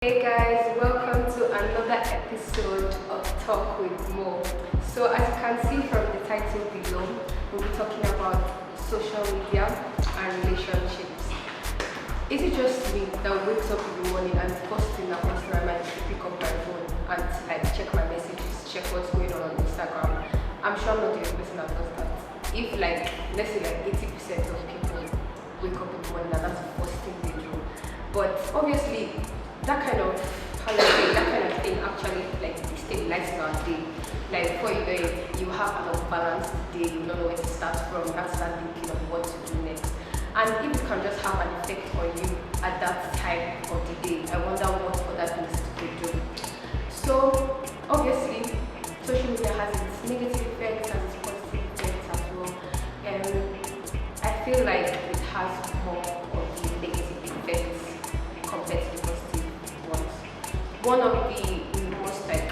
Hey guys, welcome to another episode of Talk with Mo. So as you can see from the title below, we'll be talking about social media and relationships. Is it just me that wakes up in the morning and the first thing that comes to my mind is to pick up my phone and check my messages, check what's going on Instagram? I'm sure I'm not the only person that does that. If let's say 80% of people wake up in the morning and that's the first thing they do. But obviously that kind of thing actually destabilizes our day. Like before you know it, you have an unbalanced day, you don't know where to start from, you have to start thinking of what to do next. And if it can just have an effect on you at that time of the day, I wonder what other things it could do. So obviously social media has its negative effects and its positive effects as well. I feel like it has more of the negative effects compared to the positive ones. One of the most most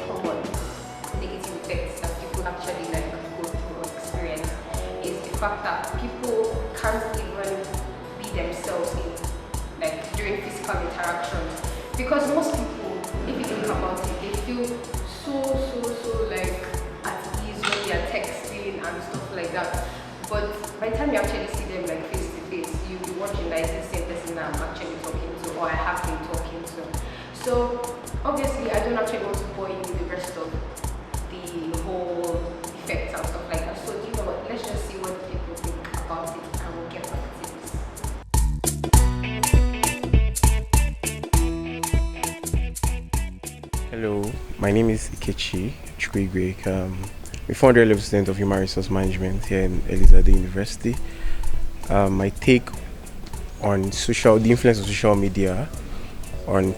common negative effects that people actually go through or experience is the fact that people can't even be themselves during physical interactions. Because most people, if you think about it, they feel so at ease when they are texting and stuff like that. But by the time you actually see them face to face, you'll be watching the same person that I'm actually talking to or I have been talking to. So obviously I don't actually want to bore you with the rest of the whole effects and stuff like that. So you know what, let's just see what people think about it and we'll get back to this. Hello, my name is Ikechi Chukwigwe. I'm a 400 level student of Human Resource Management here in Elizade University. My take on the influence of social media on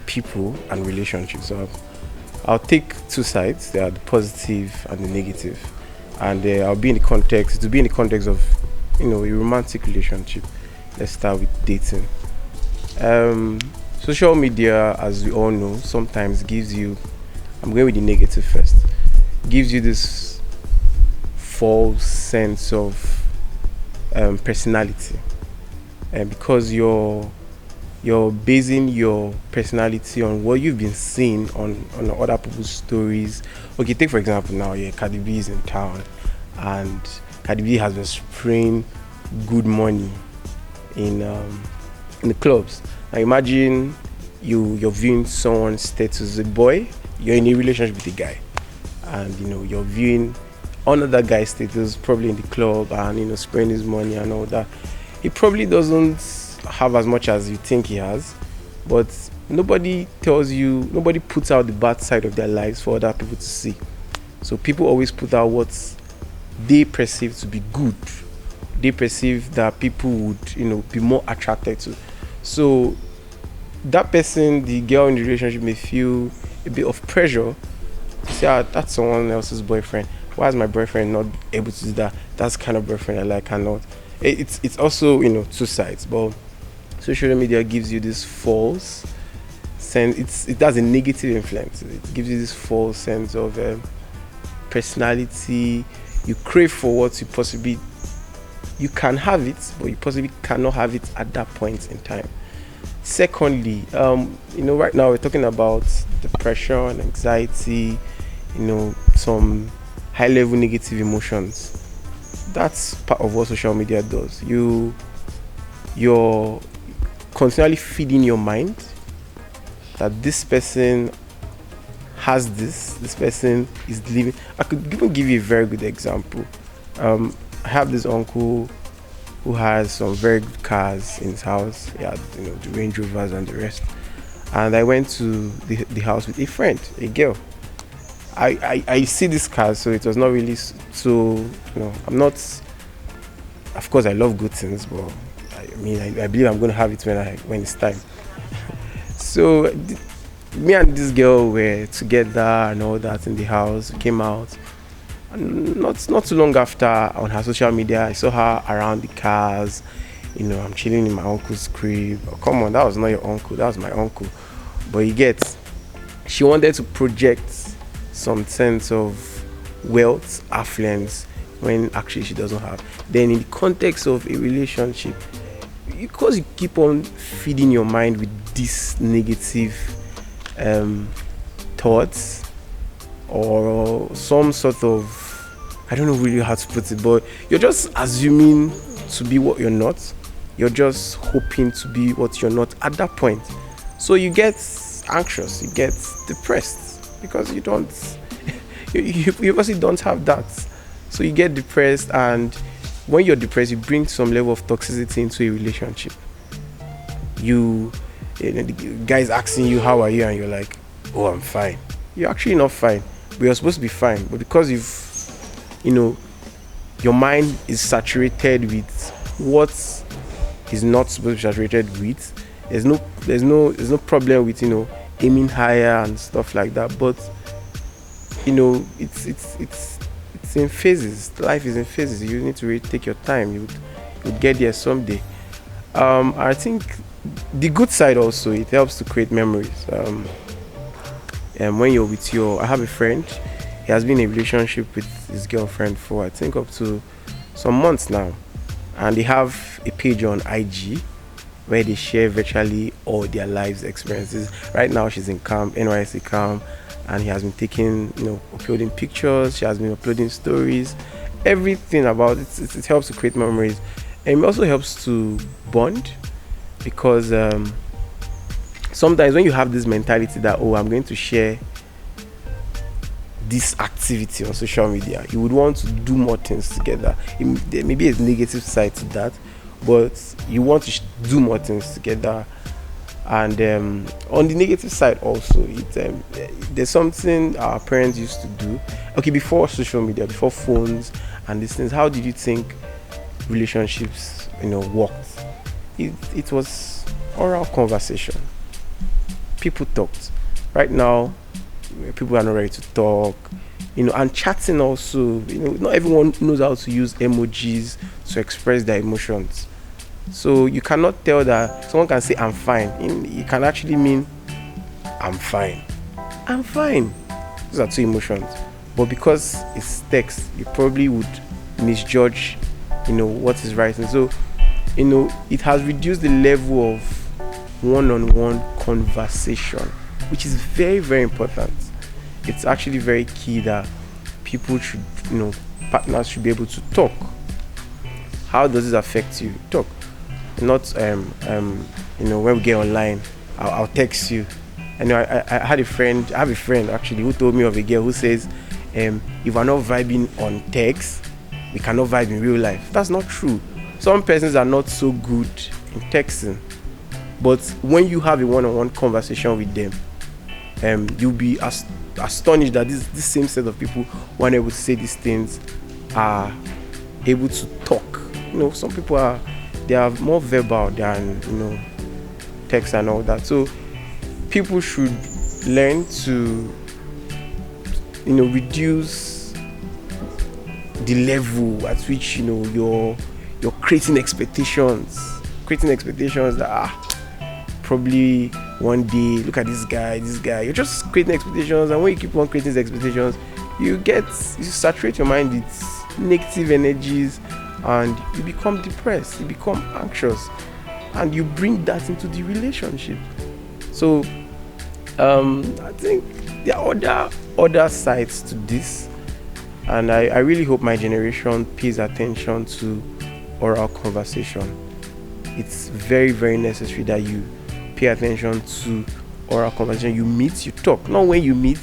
people and relationships. So I'll take two sides. They are the positive and the negative, and to be in the context of a romantic relationship. Let's start with dating. Social media, as we all know, sometimes gives you, I'm going with the negative first, gives you this false sense of personality, and because you're basing your personality on what you've been seeing on other people's stories. Okay, take for example now, Cardi B is in town, and Cardi B has been spraying good money in the clubs. Now imagine you're viewing someone's status. A boy, you're in a relationship with a guy, and you're viewing another guy's status, probably in the club, and spraying his money and all that. He probably doesn't have as much as you think he has, but nobody puts out the bad side of their lives for other people to see. So people always put out what they perceive to be good, they perceive that people would be more attracted to. So that person, the girl in the relationship, may feel a bit of pressure to say, that's someone else's boyfriend, why is my boyfriend not able to do that? That's the kind of boyfriend I like. And not it's also two sides, but social media gives you this false sense. It has a negative influence. It gives you this false sense of personality. You crave for what you can have it, but you possibly cannot have it at that point in time. Secondly, right now we're talking about depression, anxiety, some high level negative emotions. That's part of what social media does. You're continually feeding your mind that this person has this person is living. I could even give you a very good example. I have this uncle who has some very good cars in his house. He had the Range Rovers and the rest. And I went to the house with a friend, a girl. I see this car, so it was not really so. I'm not. Of course, I love good things, but I believe I'm going to have it when it's time. So me and this girl were together and all that in the house. We came out, and not too long after, on her social media, I saw her around the cars. I'm chilling in my uncle's crib. Oh, come on, that was not your uncle, that was my uncle. But you get, she wanted to project some sense of wealth, affluence, when actually she doesn't have. Then in the context of a relationship, because you keep on feeding your mind with these negative thoughts or some sort of, I don't know really how to put it, but you're just assuming to be what you're not. You're just hoping to be what you're not at that point. So you get anxious, you get depressed because you don't, you obviously don't have that. So you get depressed, and when you're depressed, you bring some level of toxicity into a relationship. The guy's asking you, how are you? And you're like, oh, I'm fine. You're actually not fine, but you're supposed to be fine. But because your mind is saturated with what is not supposed to be saturated with, there's no problem with aiming higher and stuff like that. But it's in phases. Life is in phases. You need to really take your time. You'll get there someday. I think the good side also, it helps to create memories. And when you're with I have a friend. He has been in a relationship with his girlfriend for I think up to some months now, and they have a page on IG where they share virtually all their lives experiences. Right now, she's in camp, NYSC camp, and he has been uploading pictures. She has been uploading stories, everything about it. It helps to create memories, and it also helps to bond because sometimes when you have this mentality that, oh, I'm going to share this activity on social media, you would want to do more things together. There may be a negative side to that, but you want to do more things together. And on the negative side also, there's something our parents used to do. Okay, before social media, before phones and these things, how did you think relationships worked? It was oral conversation. People talked. Right now, people are not ready to talk, and chatting also. Not everyone knows how to use emojis to express their emotions. So you cannot tell that someone can say I'm fine. It can actually mean I'm fine. I'm fine. Those are two emotions. But because it's text, you probably would misjudge, what is right. And so, it has reduced the level of one-on-one conversation, which is very, very important. It's actually very key that people should, partners should be able to talk. How does this affect you? Talk. Not when we get online, I'll text you. I have a friend actually who told me of a girl who says, if we're not vibing on text, we cannot vibe in real life. That's not true. Some persons are not so good in texting, but when you have a one-on-one conversation with them, you'll be astonished that this same set of people who are able to say these things are able to talk. Some people are more verbal than text and all that. So people should learn to reduce the level at which you're creating expectations that probably one day, look at this guy, you're just creating expectations, and when you keep on creating these expectations, you saturate your mind with negative energies, and you become depressed, you become anxious, and you bring that into the relationship. So I think there are other sides to this, and I really hope my generation pays attention to oral conversation. It's very, very necessary that you pay attention to oral conversation. You meet, you talk. Not when you meet,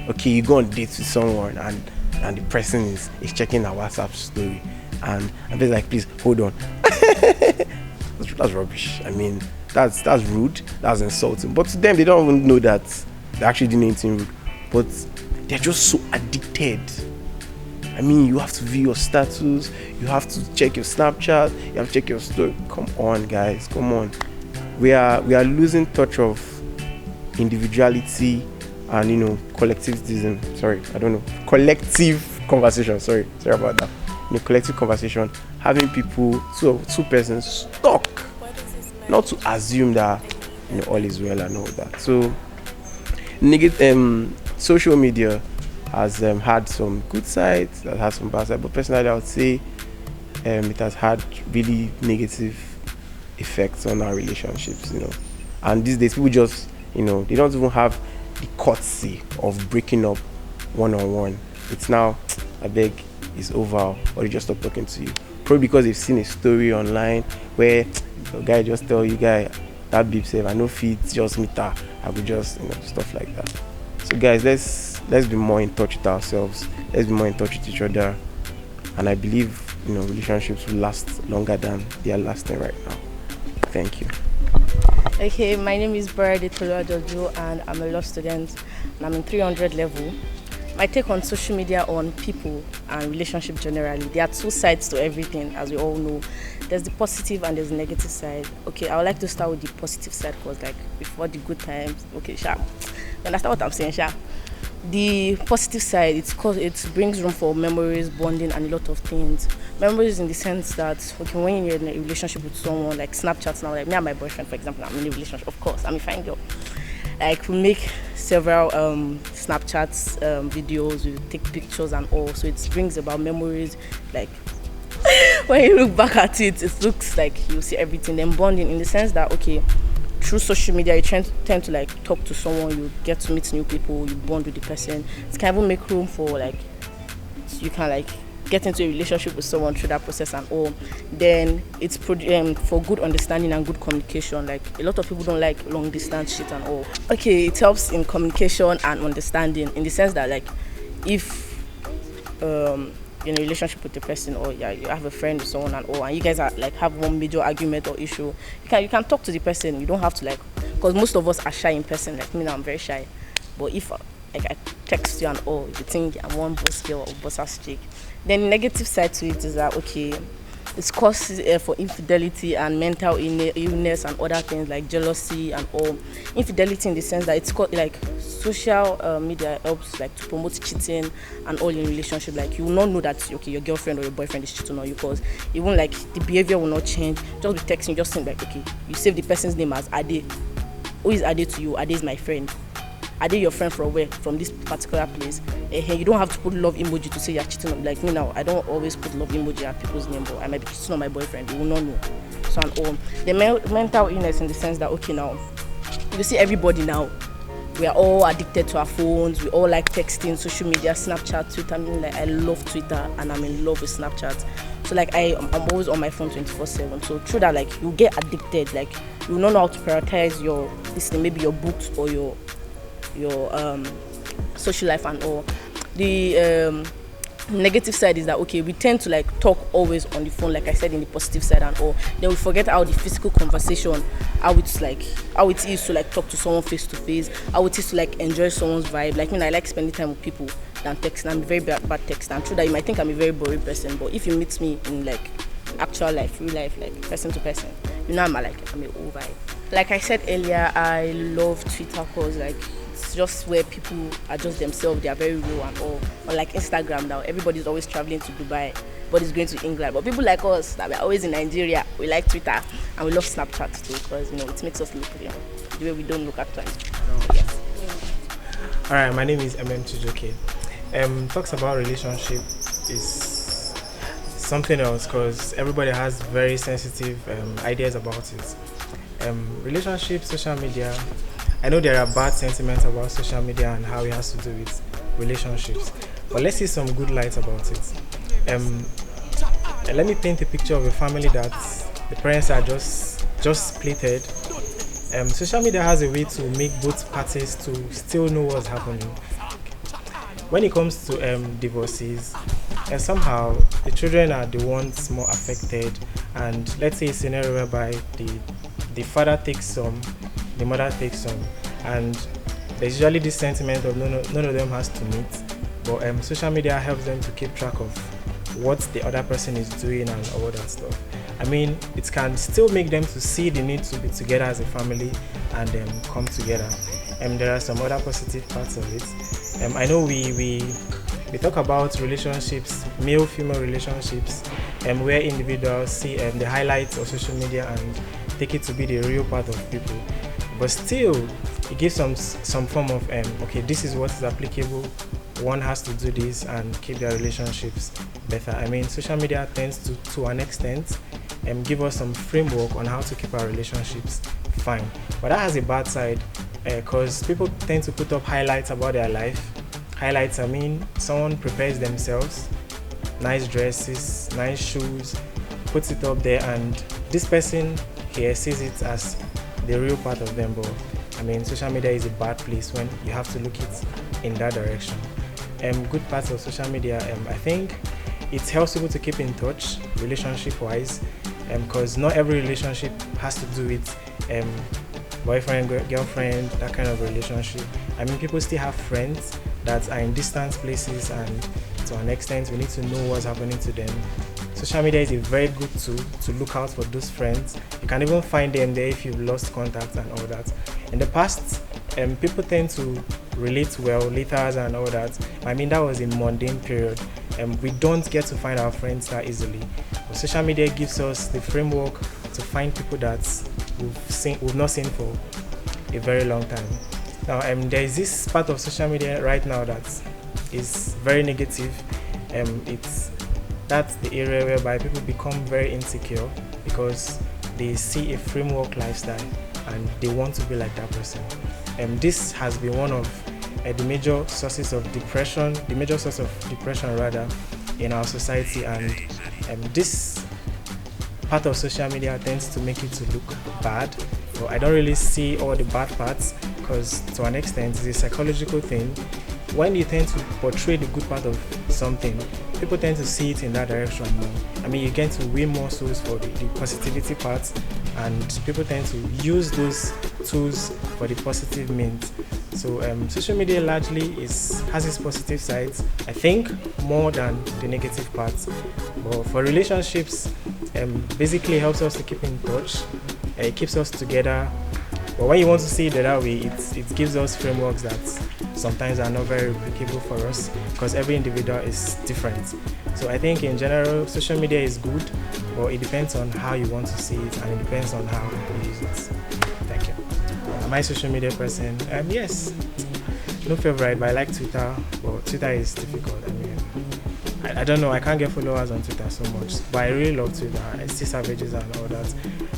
okay, you go on dates with someone and the person is checking a WhatsApp story and they're like, please hold on. That's rubbish. I mean, that's rude, that's insulting. But to them, they don't even know that they actually didn't anything rude. But they're just so addicted. I mean, you have to view your status, you have to check your Snapchat, you have to check your story. Come on, guys, come on. We are losing touch of individuality and collectivism. Collective conversation. Sorry about that. Collective conversation, having people, two persons talk, not to assume that all is well and all that. So, social media has had some good sides, that has some bad sides, but personally I would say it has had really negative effects on our relationships. And these days, people just, they don't even have the courtesy of breaking up one-on-one. It's now, I beg, it's over, or they just stop talking to you. Probably because they've seen a story online where the guy just tell you, guy, that beep safe, I know feet, just meet her. I will just, stuff like that. So guys, let's be more in touch with ourselves. Let's be more in touch with each other. And I believe, relationships will last longer than they are lasting right now. Thank you. Okay, my name is Brady Toluwadoju and I'm a law student and I'm in 300 level. My take on social media on people and relationship generally. There are two sides to everything, as we all know. There's the positive and there's the negative side. Okay, I would like to start with the positive side because before the good times, okay, Sha. You understand what I'm saying, Sha? The positive side, it brings room for memories, bonding, and a lot of things. Memories in the sense that, okay, when you're in a relationship with someone, like Snapchat now, like me and my boyfriend, for example, I'm in a relationship, of course, I'm a fine girl. Like, we make several Snapchats, videos, we take pictures and all, so it brings about memories, like, when you look back at it, it looks like you see everything. Then bonding in the sense that, okay, through social media, you tend to like talk to someone, you get to meet new people, you bond with the person. It can even make room for like, you can like get into a relationship with someone through that process and all. Then it's for good understanding and good communication. Like a lot of people don't like long distance shit and all. Okay, it helps in communication and understanding in the sense that like if in a relationship with the person or you have a friend or someone and all, and you guys are like have one major argument or issue, you can talk to the person. You don't have to because most of us are shy in person. Like me now, I'm very shy. But if I text you and all, you think I'm one boss girl or boss ass chick. Then the negative side to it is that okay, it's causes for infidelity and mental illness and other things like jealousy and all. Infidelity in the sense that it's called like social media helps like to promote cheating and all in relationship. Like you will not know that okay your girlfriend or your boyfriend is cheating on you because even like the behavior will not change. Just be texting, just think like okay, you save the person's name as Ade. Who is Ade to you? Ade is my friend. Ade your friend from where? From this particular place. You don't have to put love emoji to say you're cheating on. Like me now, I don't always put love emoji at people's name, but I might be cheating on my boyfriend. You will not know. So and all. The mental illness in the sense that okay now, you see everybody now. We are all addicted to our phones. We all like texting, social media, Snapchat, Twitter. I mean, like I love Twitter and I'm in love with Snapchat. So like I'm always on my phone 24/7. So through that, like you get addicted. Like you don't know how to prioritize your listening, maybe your books or your social life and all. The negative side is that okay, we tend to like talk always on the phone, like I said in the positive side and all. Then we forget how the physical conversation, how it is to like talk to someone face to face, how it is to like enjoy someone's vibe. Like I like spending time with people than texting. I'm a very bad texter. I'm true that you might think I'm a very boring person, but if you meet me in like actual life, real life, like person to person, I'm a whole vibe. Like I said earlier, I love Twitter because like it's just where people are just themselves. They are very real and all. Or like Instagram now, everybody's always traveling to Dubai, but it's going to England. But people like us that we're always in Nigeria, we like Twitter and we love Snapchat too because it makes us look the way we don't look at times. Yes. All right, my name is Tujoke. Talks about relationship is something else because everybody has very sensitive ideas about it. Relationship, social media. I know there are bad sentiments about social media and how it has to do with relationships, but let's see some good light about it. Let me paint a picture of a family that the parents are just splitted. Social media has a way to make both parties to still know what's happening. When it comes to divorces, and somehow the children are the ones more affected, and let's say a scenario whereby the father takes some, the mother takes some, and there's usually this sentiment of none of them has to meet, but social media helps them to keep track of what the other person is doing and all that stuff. I mean, it can still make them to see the need to be together as a family and come together. There are some other positive parts of it. I know we talk about relationships, male-female relationships, where individuals see the highlights of social media and take it to be the real part of people. But still, it gives some form of okay, this is what is applicable. One has to do this and keep their relationships better. I mean, social media tends to an extent give us some framework on how to keep our relationships fine. But that has a bad side because people tend to put up highlights about their life. Highlights, I mean, someone prepares themselves, nice dresses, nice shoes, puts it up there, and this person here sees it as the real part of them. But I mean, social media is a bad place when you have to look it in that direction. Good parts of social media, I think it helps people to keep in touch relationship-wise, because not every relationship has to do with boyfriend, girlfriend, that kind of relationship. I mean, people still have friends that are in distant places, and to an extent we need to know what's happening to them. Social media is a very good tool to look out for those friends. You can even find them there if you've lost contact and all that. In the past, people tend to relate well, letters and all that. I mean, that was a mundane period. We don't get to find our friends that easily. But social media gives us the framework to find people that we've not seen for a very long time. Now, there is this part of social media right now that is very negative. That's the area whereby people become very insecure because they see a framework lifestyle and they want to be like that person. This has been one of the major sources of depression, rather, in our society, and this part of social media tends to make it to look bad. But I don't really see all the bad parts because to an extent it's a psychological thing. When you tend to portray the good part of something, people tend to see it in that direction more. I mean, you get to win more souls for the positivity part, and people tend to use those tools for the positive means. So social media largely has its positive sides, I think, more than the negative parts. But for relationships, basically helps us to keep in touch. It keeps us together. But when you want to see it that way, it gives us frameworks that sometimes are not very applicable for us because every individual is different. So I think in general, social media is good, but it depends on how you want to see it and it depends on how you use it. Thank you. Am I a social media person? Yes. No favorite, but I like Twitter. But Twitter is difficult. I mean, I don't know. I can't get followers on Twitter so much, but I really love Twitter. I see savages and all that.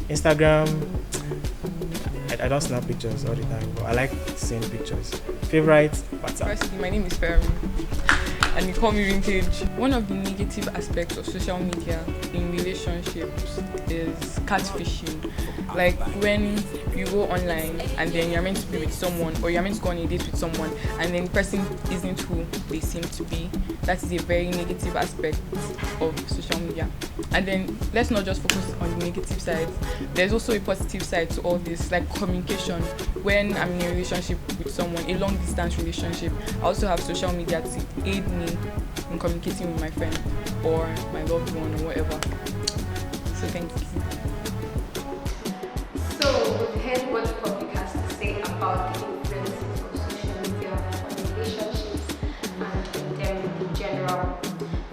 Instagram, I don't snap pictures all the time, but I like seeing pictures. Favorite? WhatsApp. Firstly, my name is Fermi, and you call me Vintage. One of the negative aspects of social media in relationships is catfishing. Like when you go online and then you're meant to be with someone, or you're meant to go on a date with someone, and then the person isn't who they seem to be. That is a very negative aspect of social media. And then let's not just focus on the negative side. There's also a positive side to all this, like communication. When I'm in a relationship with someone, a long distance relationship, I also have social media to aid me in communicating with my friend or my loved one or whatever. So thank you. So we've heard what the public has to say about the influences of social media on relationships and on them in general.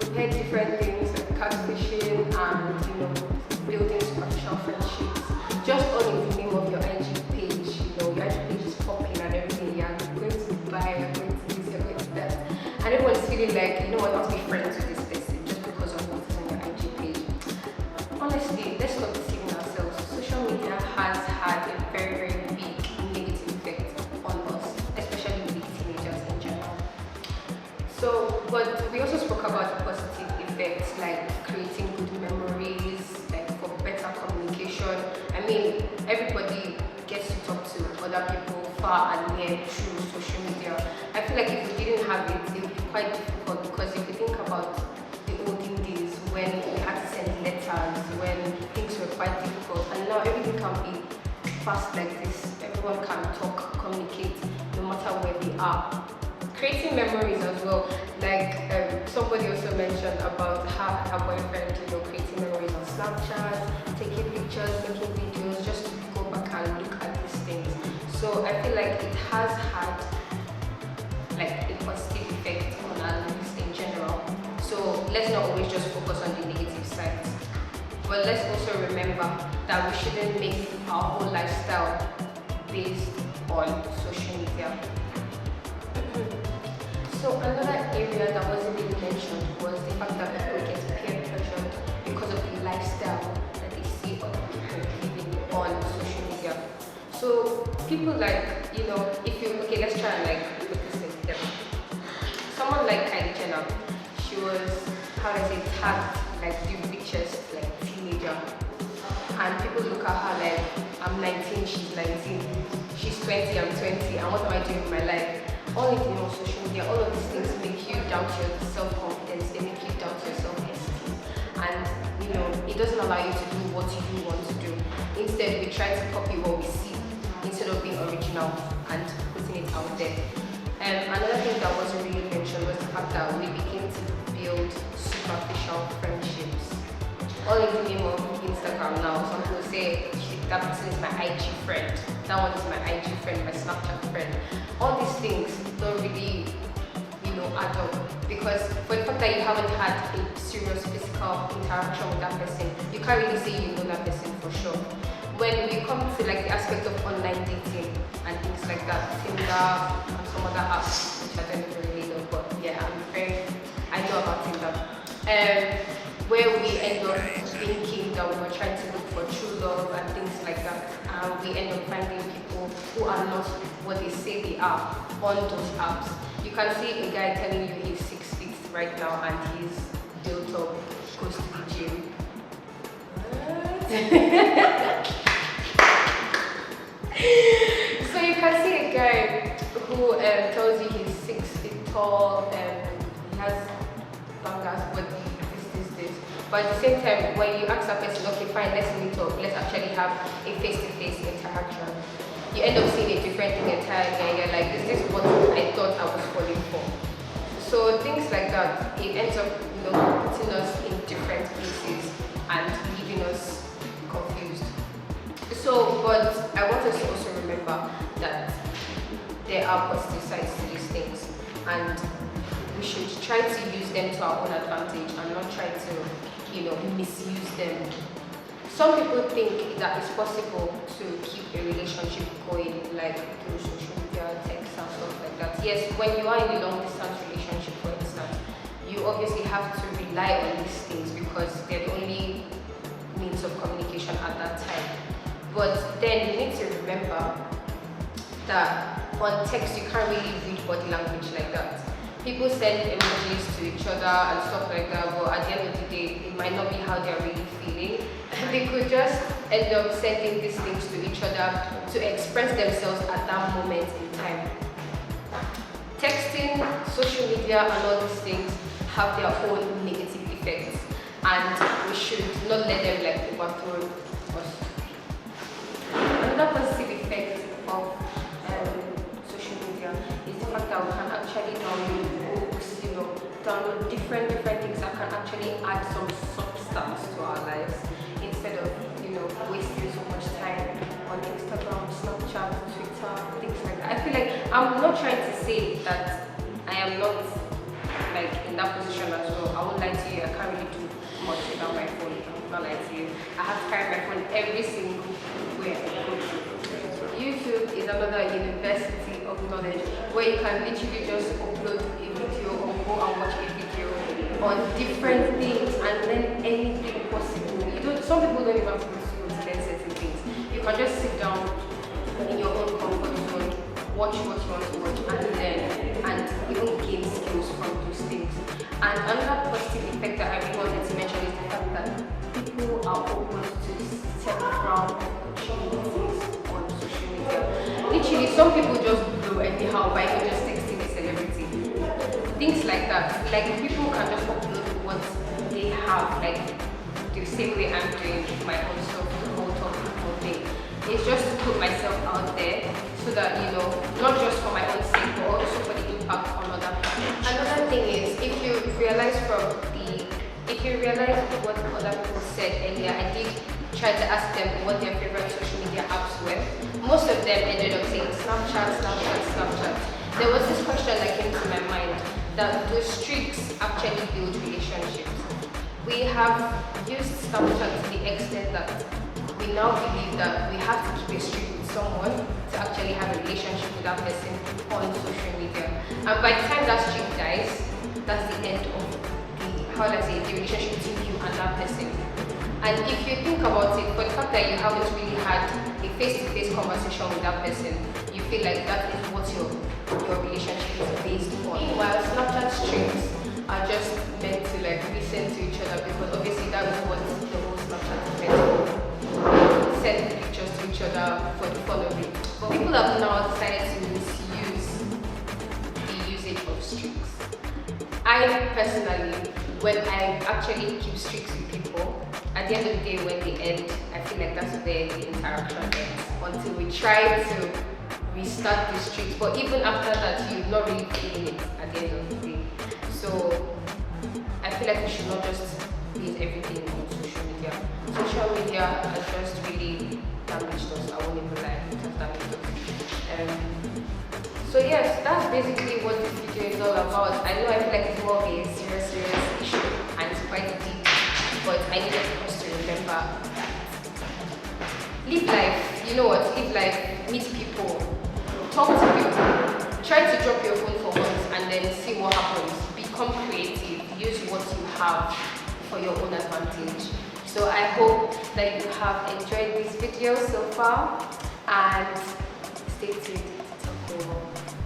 We've heard different things like catfishing and building superficial friendships. Just all in the name of your IG page, your IG page is popping and everything. You're going to buy, you're going to this, you're going to that, and everyone's feeling like, I want to be friends with this person just because of what's on your IG page. Honestly, let's not deceive ourselves. Social media has had a very, very big negative effect on us, especially with teenagers in general. So, but we also spoke about the positive effects like creating good memories, like for better communication. I mean, everybody gets to talk to other people far and near through social media. I feel like if we didn't have it, it would be quite difficult because if you think about the olden days when we had to send letters, when things were quite difficult, and now everything can be fast like this. Everyone can talk, communicate, no matter where they are. Creating memories as well, like somebody also mentioned about her boyfriend, creating memories on Snapchat, taking pictures, making videos, just to go back and look at these things. So I feel like it has had like a positive effect on our lives in general. So let's not always just focus on the negative sides, but let's also remember that we shouldn't make our whole lifestyle based on social media. So another area that wasn't really mentioned was the fact that people get peer pressured because of the lifestyle that they see other people living on social media. So people like, if you, okay, let's try and like put this thing together. Someone like Kylie Jenner, she was, how do I say, tagged like the richest like teenager. And people look at her like, I'm 19, she's 19, she's 20, I'm 20, and what am I doing with my life? All of on social media, all of these things make you doubt your self-confidence, they make you doubt your self-esteem. And it doesn't allow you to do what you want to do. Instead, we try to copy what we see instead of being original and putting it out there. Another thing that wasn't really mentioned was the fact that we begin to build superficial friendships. All in the name of Instagram now. Some people say that person is my IG friend, that one is my IG friend, my Snapchat friend. All these things don't really, add up, because for the fact that you haven't had a serious physical interaction with that person, you can't really say you know that person for sure. When we come to like the aspect of online dating and things like that, Tinder and some other apps, which I don't even really know, but yeah, I know about Tinder. Where we end up thinking that we were trying to look for true love and things like that, and we end up finding people who are not what they say they are on those apps. You can see a guy telling you he's 6 feet right now and he's built up, goes to the gym. So you can see a guy who tells you he's 6 feet tall and he has long ass body, this. But at the same time, when you ask that person, okay, fine, let's meet up, let's actually have a face-to-face interaction, you end up seeing a different thing entirely, and you're like, is this what I thought I was falling for? So things like that, it ends up, putting us in different places and leaving us confused. So, but I want us to also remember that there are positive sides to these things, and we should try to use them to our own advantage and not try to, misuse them. Some people think that it's possible to keep a relationship going, like through social media, text, and stuff like that. Yes, when you are in a long-distance relationship, for instance, you obviously have to rely on these things because they're the only means of communication at that time. But then you need to remember that on text you can't really read body language like that. People send emojis to each other and stuff like that, but at the end of the day, it might not be how they're really feeling. They could just end up sending these things to each other to express themselves at that moment in time. Texting, social media, and all these things have their own negative effects, and we should not let them overthrow us. Another positive effect of social media is the fact that we can actually download books, download different things that can actually add some substance to our lives instead of wasting so much time on Instagram, Snapchat, Twitter, things like that. I feel like I'm not trying to say that I am not in that position as well. I won't lie to you, I can't really do much without my phone. I'm not lying to you. I have to carry my phone every single where I go to. YouTube is another university of knowledge where you can literally just upload a video or go and watch a video on different things and learn anything possible. Some people don't even have to learn certain things. You can just sit down in your own comfort zone, watch what you want to watch and learn, and even gain skills from those things. And another positive effect that I really wanted to mention is the fact that people are open to several opportunities on social media. Literally, some people just blow anyhow by even just texting a celebrity. Things like that. Like people can just upload what they have, the same way I'm doing my own stuff, the whole whole thing. It's just to put myself out there so that, not just for my own sake, but also for the impact on other people. Another thing is, if you realize what other people said earlier, I did try to ask them what their favorite social media apps were. Most of them ended up saying Snapchat. There was this question that came to my mind, that do streaks actually build relationships? We have used Snapchat to the extent that we now believe that we have to keep a streak with someone to actually have a relationship with that person on social media. And by the time that streak dies, that's the end of the relationship between you and that person. And if you think about it, for the fact that you haven't really had a face-to-face conversation with that person, you feel like that is what your relationship is based on. While Snapchat streaks are just meant to like listen to each other, because obviously that is what the whole Snapchat is meant for. Send pictures to each other for the fun of it. But people have now decided to misuse the usage of streaks. I personally, when I actually keep streaks with people, at the end of the day when they end, I feel like that's where the interaction ends, until we try to restart the streaks. But even after that, you're not really feeling it at the end of the day. So I feel like we should not just base everything on social media. Social media has just really damaged us. I won't even lie, it has damaged us. So yes, that's basically what this video is all about. I know I feel like it's more of a serious issue and it's quite deep, but I need us to remember that live life. You know what? Live life, meet people, talk to people, try to drop your phone for once and then see what happens. Become creative, use what you have for your own advantage. So I hope that you have enjoyed this video so far and stay tuned to talk with more.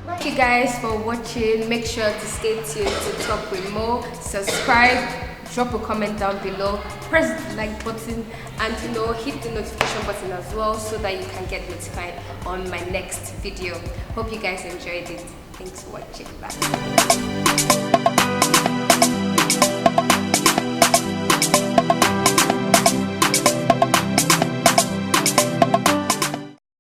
Thank you guys for watching. Make sure to stay tuned to Talk with Mo. Subscribe, drop a comment down below, press the like button, and hit the notification button as well so that you can get notified on my next video. Hope you guys enjoyed it. Thanks for watching. Bye.